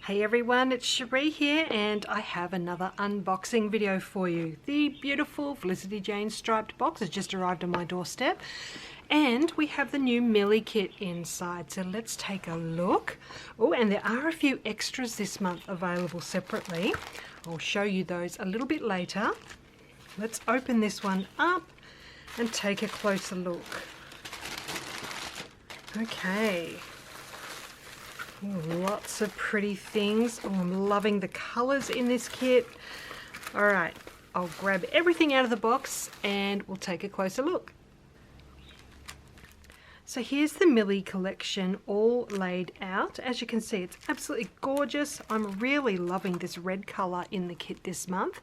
Hey everyone, it's Cherie here and I have another unboxing video for you. The beautiful Felicity Jane striped box has just arrived on my doorstep and we have the new Millie Kit inside. So let's take a look. Oh, and there are a few extras this month available separately. I'll show you those a little bit later. Let's open this one up and take a closer look. Okay. Ooh, lots of pretty things. Oh, I'm loving the colours in this kit. Alright, I'll grab everything out of the box and we'll take a closer look. So here's the Millie collection all laid out. As you can see, it's absolutely gorgeous. I'm really loving this red colour in the kit this month.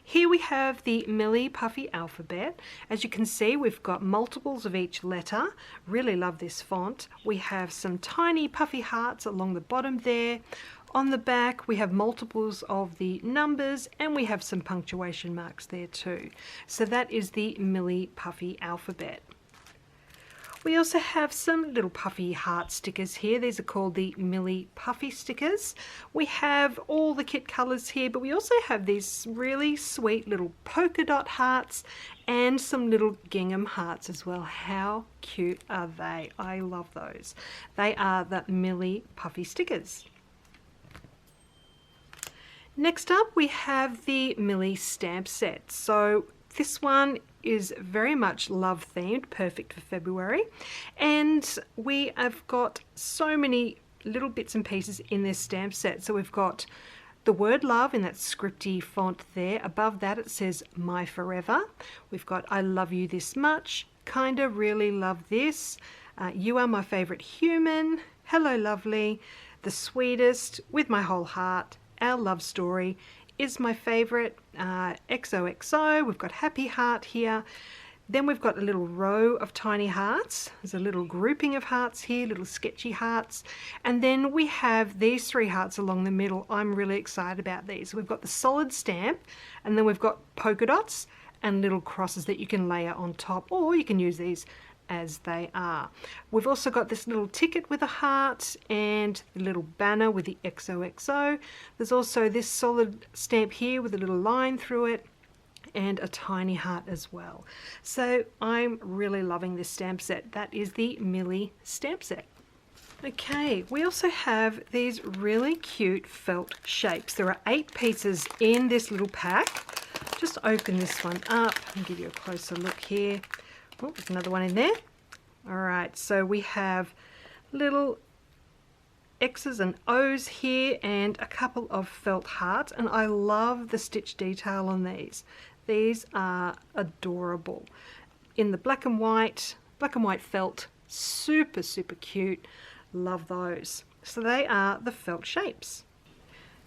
Here we have the Millie Puffy alphabet. As you can see, we've got multiples of each letter. Really love this font. We have some tiny puffy hearts along the bottom there. On the back, we have multiples of the numbers and we have some punctuation marks there too. So that is the Millie Puffy alphabet. We also have some little puffy heart stickers here. These are called the Millie Puffy stickers. We have all the kit colours here, but we also have these really sweet little polka dot hearts and some little gingham hearts as well. How cute are they? I love those. They are the Millie Puffy stickers. Next up, we have the Millie stamp set. So this one is very much love themed, perfect for February, and we have got so many little bits and pieces in this stamp set. So we've got the word love in that scripty font there. Above that it says my forever. We've got I love you this much, kinda really love this, you are my favorite human, hello lovely, the sweetest, with my whole heart, our love story is my favorite, XOXO, we've got happy heart here. Then we've got a little row of tiny hearts. There's a little grouping of hearts here, little sketchy hearts. And then we have these three hearts along the middle. I'm really excited about these. We've got the solid stamp, and then we've got polka dots and little crosses that you can layer on top, or you can use these as they are. We've also got this little ticket with a heart and the little banner with the XOXO. There's also this solid stamp here with a little line through it and a tiny heart as well. So I'm really loving this stamp set. That is the Millie stamp set. Okay, we also have these really cute felt shapes. There are 8 pieces in this little pack. Just open this one up and give you a closer look here. Oh, there's another one in there. All right, so we have little X's and O's here and a couple of felt hearts, and I love the stitch detail on these. These are adorable. In the black and white felt, super, super cute. Love those. So they are the felt shapes.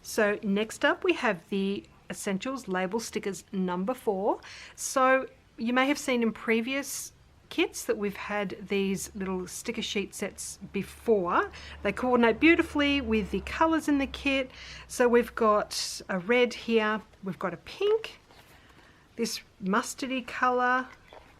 So next up we have the Essentials Label Stickers number 4. So you may have seen in previous kits that we've had these little sticker sheet sets before. They coordinate beautifully with the colours in the kit. So we've got a red here, we've got a pink, this mustardy colour,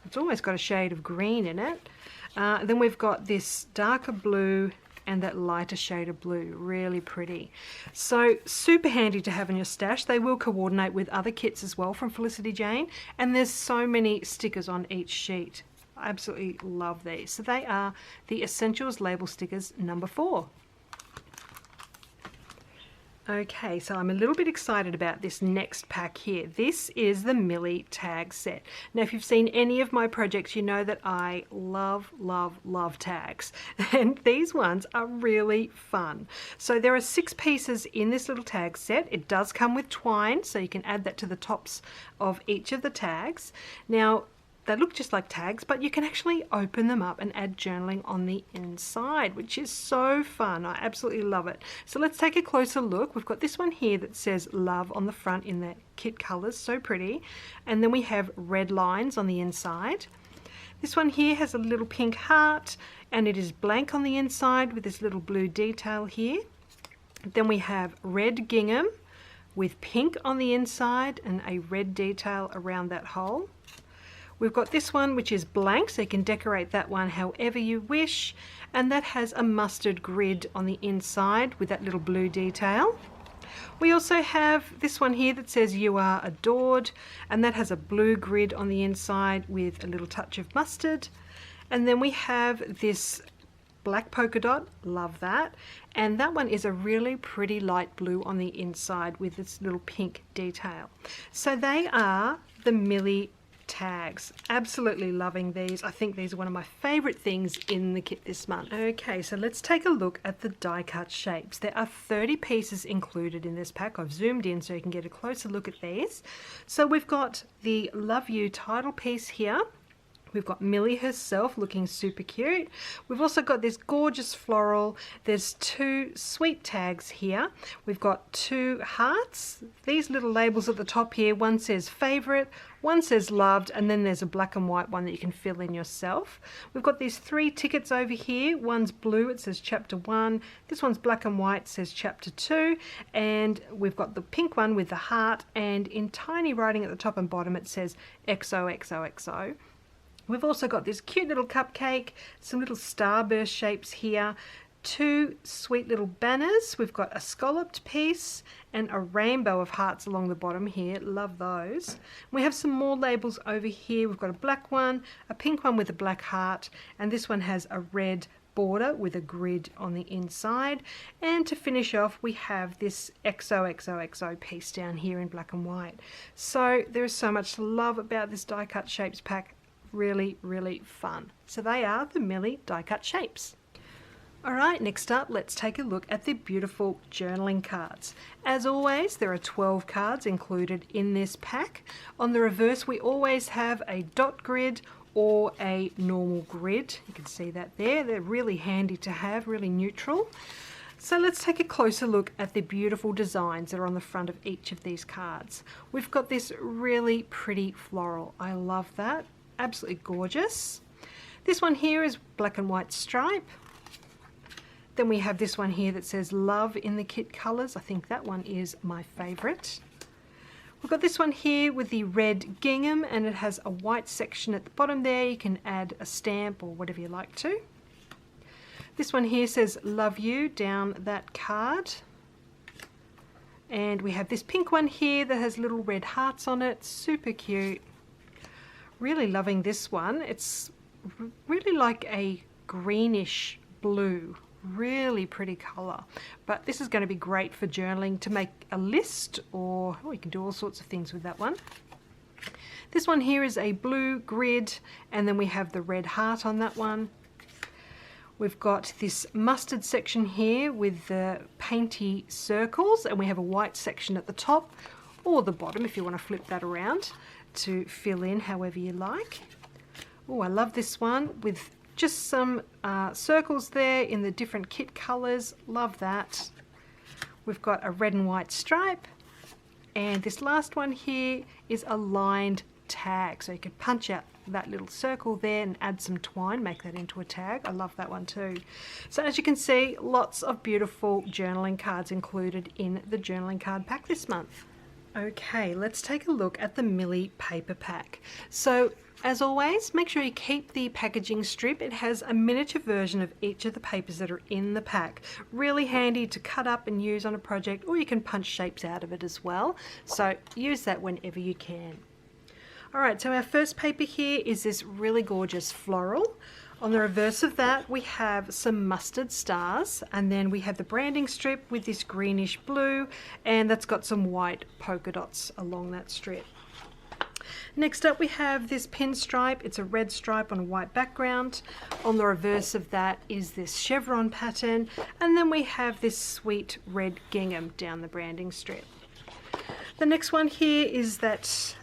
it's almost got a shade of green in it. Then we've got this darker blue and that lighter shade of blue, really pretty. So super handy to have in your stash. They will coordinate with other kits as well from Felicity Jane, and there's so many stickers on each sheet. I absolutely love these. So they are the Essentials Label Stickers number 4. Okay, so I'm a little bit excited about this next pack here. This is the Millie Tag Set. Now, if you've seen any of my projects, you know that I love, love, love tags. And these ones are really fun. So there are 6 pieces in this little tag set. It does come with twine, so you can add that to the tops of each of the tags. Now, they look just like tags, but you can actually open them up and add journaling on the inside, which is so fun. I absolutely love it. So let's take a closer look. We've got this one here that says love on the front in the kit colours, so pretty. And then we have red lines on the inside. This one here has a little pink heart and it is blank on the inside with this little blue detail here. Then we have red gingham with pink on the inside and a red detail around that hole. We've got this one which is blank, so you can decorate that one however you wish, and that has a mustard grid on the inside with that little blue detail. We also have this one here that says "You Are Adored," and that has a blue grid on the inside with a little touch of mustard. And then we have this black polka dot, love that, and that one is a really pretty light blue on the inside with this little pink detail. So they are the Millie tags. Absolutely loving these. I think these are one of my favorite things in the kit this month. Okay, so let's take a look at the die cut shapes. There are 30 pieces included in this pack. I've zoomed in so you can get a closer look at these. So we've got the Love You title piece here. We've got Millie herself looking super cute. We've also got this gorgeous floral. There's 2 sweet tags here. We've got 2 hearts. These little labels at the top here, one says favorite, one says loved, and then there's a black and white one that you can fill in yourself. We've got these 3 tickets over here. One's blue, it says chapter 1. This one's black and white, says chapter 2. And we've got the pink one with the heart, and in tiny writing at the top and bottom it says XOXOXO. We've also got this cute little cupcake, some little starburst shapes here, 2 sweet little banners. We've got a scalloped piece and a rainbow of hearts along the bottom here. Love those. We have some more labels over here. We've got a black one, a pink one with a black heart, and this one has a red border with a grid on the inside. And to finish off, we have this XOXOXO piece down here in black and white. So there is so much to love about this die cut shapes pack. Really, really fun. So they are the Millie die cut shapes. Alright, next up let's take a look at the beautiful journaling cards. As always, there are 12 cards included in this pack. On the reverse we always have a dot grid or a normal grid. You can see that there. They're really handy to have, really neutral. So let's take a closer look at the beautiful designs that are on the front of each of these cards. We've got this really pretty floral. I love that. Absolutely gorgeous. This one here is black and white stripe. Then we have this one here that says love in the kit colours. I think that one is my favourite. We've got this one here with the red gingham, and it has a white section at the bottom there. You can add a stamp or whatever you like to. This one here says love you down that card. And we have this pink one here that has little red hearts on it. Super cute. Really loving this one. It's really like a greenish blue, really pretty colour, but this is going to be great for journaling to make a list, or you can do all sorts of things with that one. This one here is a blue grid, and then we have the red heart on that one. We've got this mustard section here with the painty circles, and we have a white section at the top or the bottom if you want to flip that around to fill in however you like. Oh, I love this one with just some circles there in the different kit colours. Love that. We've got a red and white stripe, and this last one here is a lined tag, so you could punch out that little circle there and add some twine, make that into a tag. I love that one too. So as you can see, lots of beautiful journaling cards included in the journaling card pack this month. Okay, let's take a look at the Millie paper pack. So as always, make sure you keep the packaging strip. It has a miniature version of each of the papers that are in the pack. Really handy to cut up and use on a project, or you can punch shapes out of it as well. So use that whenever you can. Alright, so our first paper here is this really gorgeous floral. On the reverse of that we have some mustard stars, and then we have the branding strip with this greenish blue, and that's got some white polka dots along that strip. Next up we have this pinstripe. It's a red stripe on a white background. On the reverse of that is this chevron pattern, and then we have this sweet red gingham down the branding strip. The next one here is that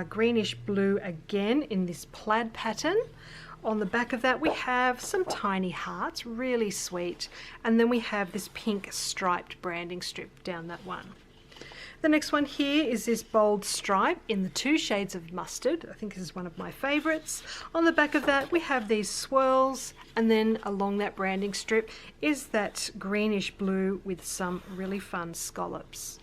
greenish blue again in this plaid pattern. On the back of that we have some tiny hearts, really sweet, and then we have this pink striped branding strip down that one. The next one here is this bold stripe in the 2 shades of mustard. I think this is one of my favourites. On the back of that we have these swirls, and then along that branding strip is that greenish blue with some really fun scallops.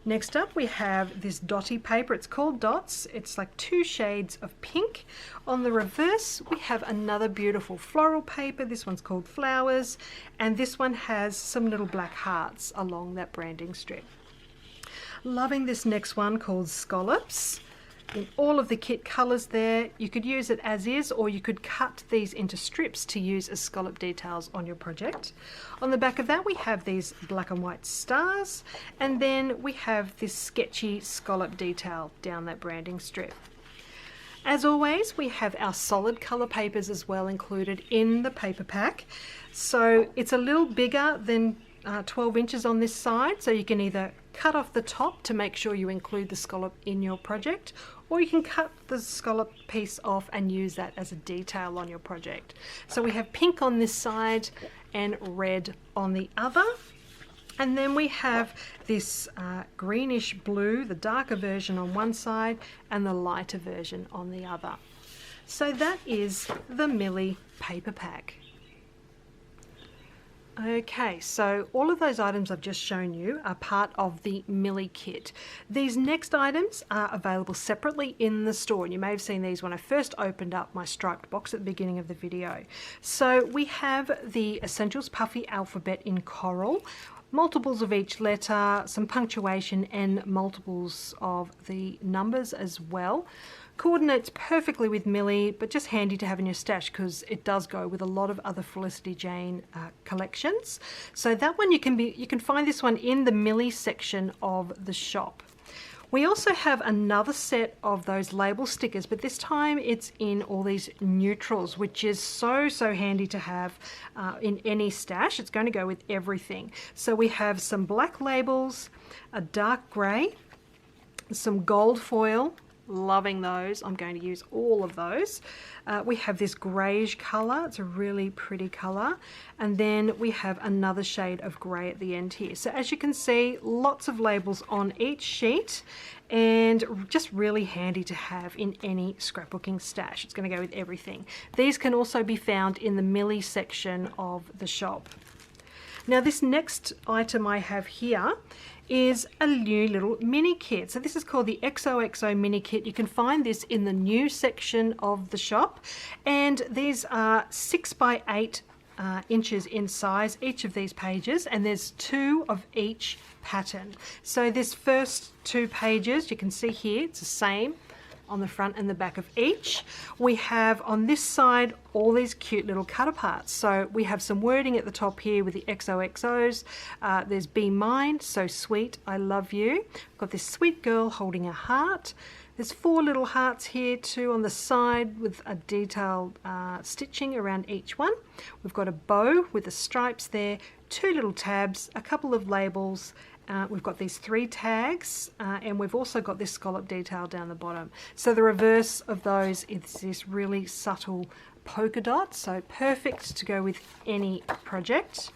Next up we have this dotty paper. It's called Dots. It's like 2 shades of pink. On the reverse we have another beautiful floral paper. This one's called Flowers, and this one has some little black hearts along that branding strip. Loving this next one called Scallops. In all of the kit colours there. You could use it as is, or you could cut these into strips to use as scallop details on your project. On the back of that we have these black and white stars, and then we have this sketchy scallop detail down that branding strip. As always, we have our solid colour papers as well included in the paper pack. So it's a little bigger than 12 inches on this side, so you can either cut off the top to make sure you include the scallop in your project, or you can cut the scallop piece off and use that as a detail on your project. So we have pink on this side and red on the other, and then we have this greenish blue, the darker version on one side and the lighter version on the other. So that is the Millie paper pack. Okay, so all of those items I've just shown you are part of the Millie kit. These next items are available separately in the store, and you may have seen these when I first opened up my striped box at the beginning of the video. So we have the Essentials Puffy Alphabet in coral, multiples of each letter, some punctuation and multiples of the numbers as well. Coordinates perfectly with Millie, but just handy to have in your stash because it does go with a lot of other Felicity Jane collections. So that one you can find this one in the Millie section of the shop. We also have another set of those label stickers, but this time it's in all these neutrals, which is so handy to have in any stash. It's going to go with everything. So we have some black labels, a dark grey, some gold foil. Loving those. I'm going to use all of those. We have this greyish colour. It's a really pretty colour. And then we have another shade of grey at the end here. So as you can see, lots of labels on each sheet and just really handy to have in any scrapbooking stash. It's going to go with everything. These can also be found in the Millie section of the shop. Now this next item I have here is a new little mini kit. So this is called the XOXO mini kit. You can find this in the new section of the shop, and these are 6 by 8 inches in size, each of these pages, and there's 2 of each pattern. So this first 2 pages, you can see here, it's the same on the front and the back of each. We have on this side all these cute little cut aparts. So we have some wording at the top here with the XOXOs. There's Be Mine, So Sweet, I Love You. Got this sweet girl holding a heart. There's 4 little hearts here too on the side with a detailed stitching around each one. We've got a bow with the stripes there, 2 little tabs, a couple of labels. We've got these 3 tags, and we've also got this scallop detail down the bottom. So the reverse of those is this really subtle polka dot, so perfect to go with any project.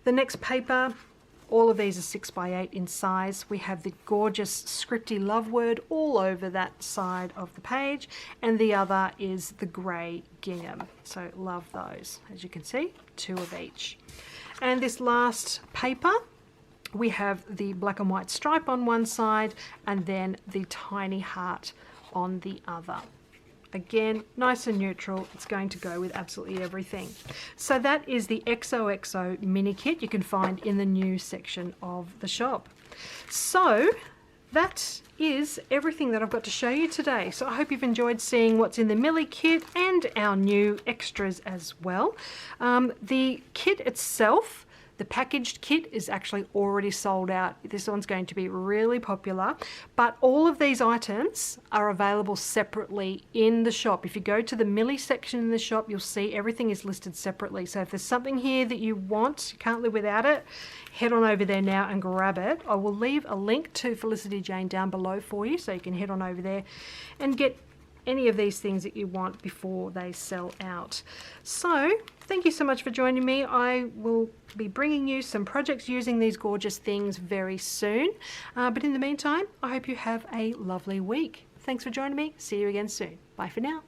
The next paper, all of these are 6 by 8 in size. We have the gorgeous scripty love word all over that side of the page, and the other is the grey gingham. So love those. As you can see, 2 of each. And this last paper, we have the black and white stripe on one side and then the tiny heart on the other. Again, nice and neutral. It's going to go with absolutely everything. So that is the XOXO mini kit you can find in the new section of the shop. So that is everything that I've got to show you today. So I hope you've enjoyed seeing what's in the Millie kit and our new extras as well. The kit itself, the packaged kit, is actually already sold out. This one's going to be really popular, but all of these items are available separately in the shop. If you go to the Millie section in the shop, you'll see everything is listed separately. So if there's something here that you want, you can't live without it, head on over there now and grab it. I will leave a link to Felicity Jane down below for you, so you can head on over there and get any of these things that you want before they sell out. So thank you so much for joining me. I will be bringing you some projects using these gorgeous things very soon. But in the meantime, I hope you have a lovely week. Thanks for joining me. See you again soon. Bye for now.